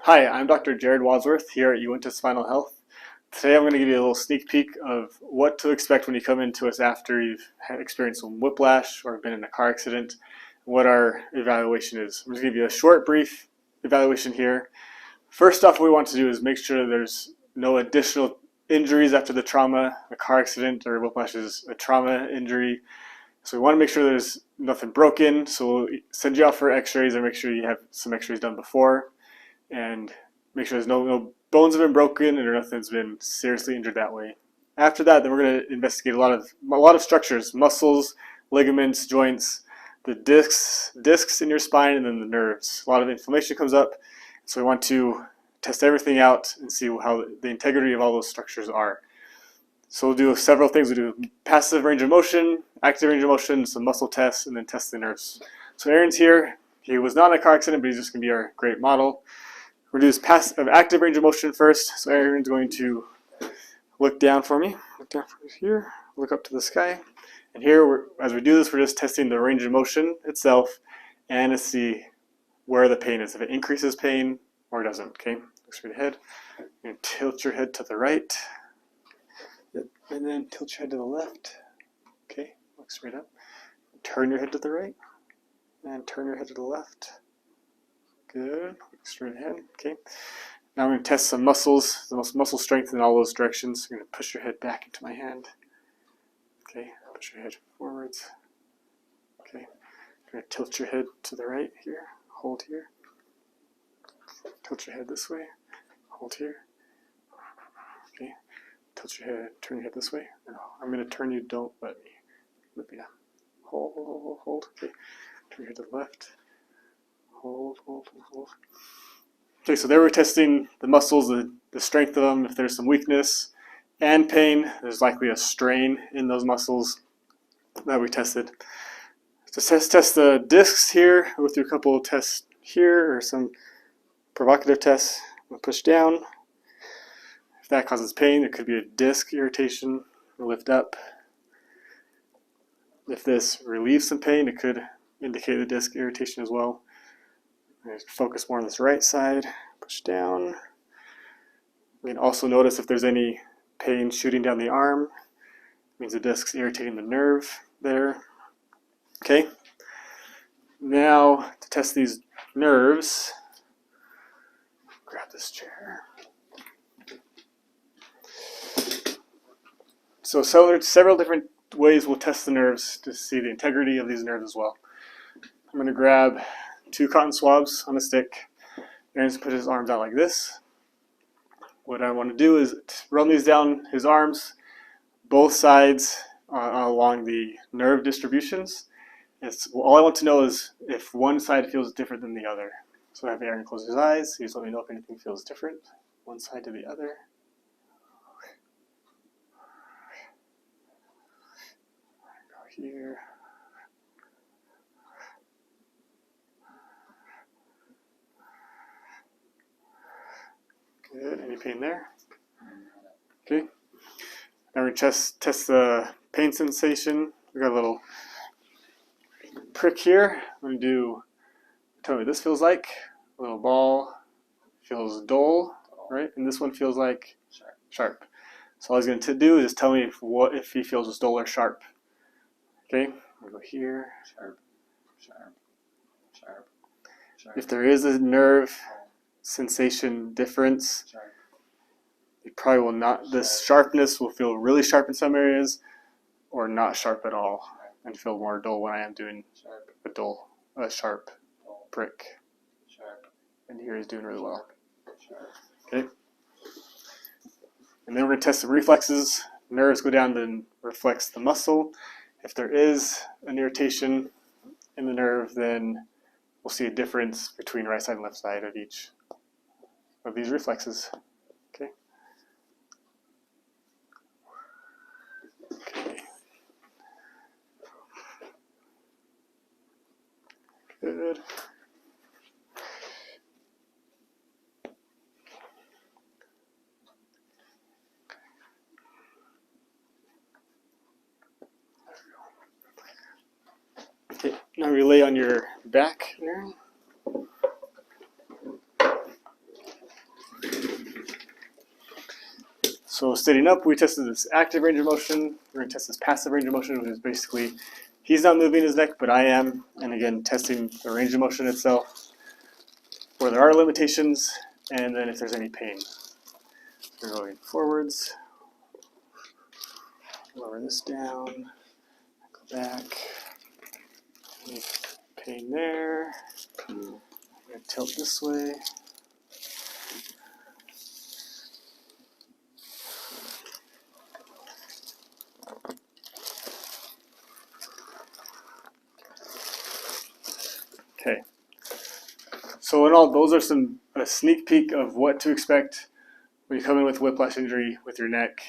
Hi, I'm Dr. Jared Wadsworth here at Uintah Spinal Health. Today I'm going to give you a little sneak peek of what to expect when you come into us after you've experienced some whiplash or been in a car accident, what our evaluation is. I'm going to give you a short, brief evaluation here. First off, what we want to do is make sure there's no additional injuries after the trauma. A car accident or whiplash is a trauma injury. So we want to make sure there's nothing broken, so we'll send you out for x-rays or make sure you have some x-rays done before. And make sure there's no bones have been broken or nothing's been seriously injured that way. After that, then we're going to investigate a lot of structures, muscles, ligaments, joints, the discs in your spine, and then the nerves. A lot of inflammation comes up, so we want to test everything out and see how the integrity of all those structures are. So we'll do several things. We'll do passive range of motion, active range of motion, some muscle tests, and then test the nerves. So Aaron's here. He was not in a car accident, but he's just going to be our great model. We're going to do active range of motion first. So Aaron's going to look down for me. Look down for me here. Look up to the sky. And here, as we do this, we're just testing the range of motion itself and to see where the pain is. If it increases pain or doesn't. Okay. Look straight ahead. You're going to tilt your head to the right. And then tilt your head to the left. Okay. Look straight up. Turn your head to the right. And turn your head to the left. Good. Look straight ahead. Okay. Now I'm going to test some muscles, the muscle strength in all those directions. I'm going to push your head back into my hand. Okay. Push your head forwards. Okay. I'm going to tilt your head to the right here. Hold here. Tilt your head this way. Hold here. Okay. Tilt your head. Turn your head this way. No, I'm going to turn you. Don't let me. Let me down. Hold, hold, hold, hold. Okay. Turn your head to the left. Hold, hold, hold, hold. Okay, so there we're testing the muscles, the strength of them. If there's some weakness and pain, there's likely a strain in those muscles that we tested. So test the discs here. I'll go through a couple of tests here, or some provocative tests. We'll push down. If that causes pain, it could be a disc irritation. We'll lift up. If this relieves some pain, it could indicate the disc irritation as well. Focus more on this right side, push down. We can also notice if there's any pain shooting down the arm. It means the disc's irritating the nerve there. Okay. Now to test these nerves, grab this chair. So several different ways we'll test the nerves to see the integrity of these nerves as well. I'm going to grab 2 cotton swabs on a stick. Aaron's put his arms out like this. What I want to do is run these down his arms, both sides along the nerve distributions. All I want to know is if one side feels different than the other. So I have Aaron close his eyes. He's let me know if anything feels different. One side to the other. Go here. Good. Any pain there? Okay. Now we're going to test the pain sensation. We got a little prick here. I'm going to tell me what this feels like. A little ball feels dull, right? And this one feels like sharp. So all he's going to do is just tell me if he feels dull or sharp. Okay. We'll go here. Sharp, sharp, sharp, sharp. If there is a nerve sensation difference, it probably will not. This sharpness will feel really sharp in some areas, or not sharp at all, and feel more dull when I am doing a sharp prick. And here he's doing really well. Okay. And then we're going to test the reflexes. Nerves go down and reflex the muscle. If there is an irritation in the nerve, then we'll see a difference between right side and left side of each of these reflexes. Okay. Okay. Good. Okay, now we lay on your back here. So sitting up, we tested this active range of motion. We're going to test this passive range of motion, which is basically he's not moving his neck, but I am. And again, testing the range of motion itself, where there are limitations, and then if there's any pain. We're going forwards. Lower this down. Go back. Any pain there. I'm going to tilt this way. Okay, so in all, those are a sneak peek of what to expect when you come in with whiplash injury with your neck.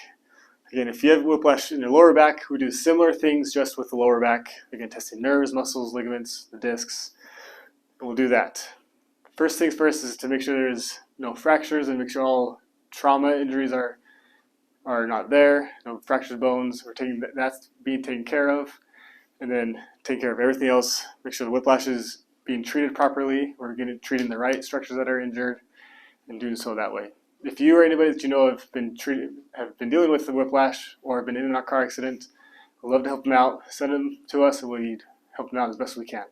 Again, if you have whiplash in your lower back, we do similar things just with the lower back. Again, testing nerves, muscles, ligaments, the discs, and we'll do that. First things first is to make sure there's no fractures and make sure all trauma injuries are not there, no fractured bones. That's being taken care of, and then take care of everything else. Make sure the whiplash is being treated properly. We're treating the right structures that are injured, and doing so that way. If you or anybody that you know have been dealing with the whiplash or have been in a car accident, we'd love to help them out. Send them to us, and we'd help them out as best we can.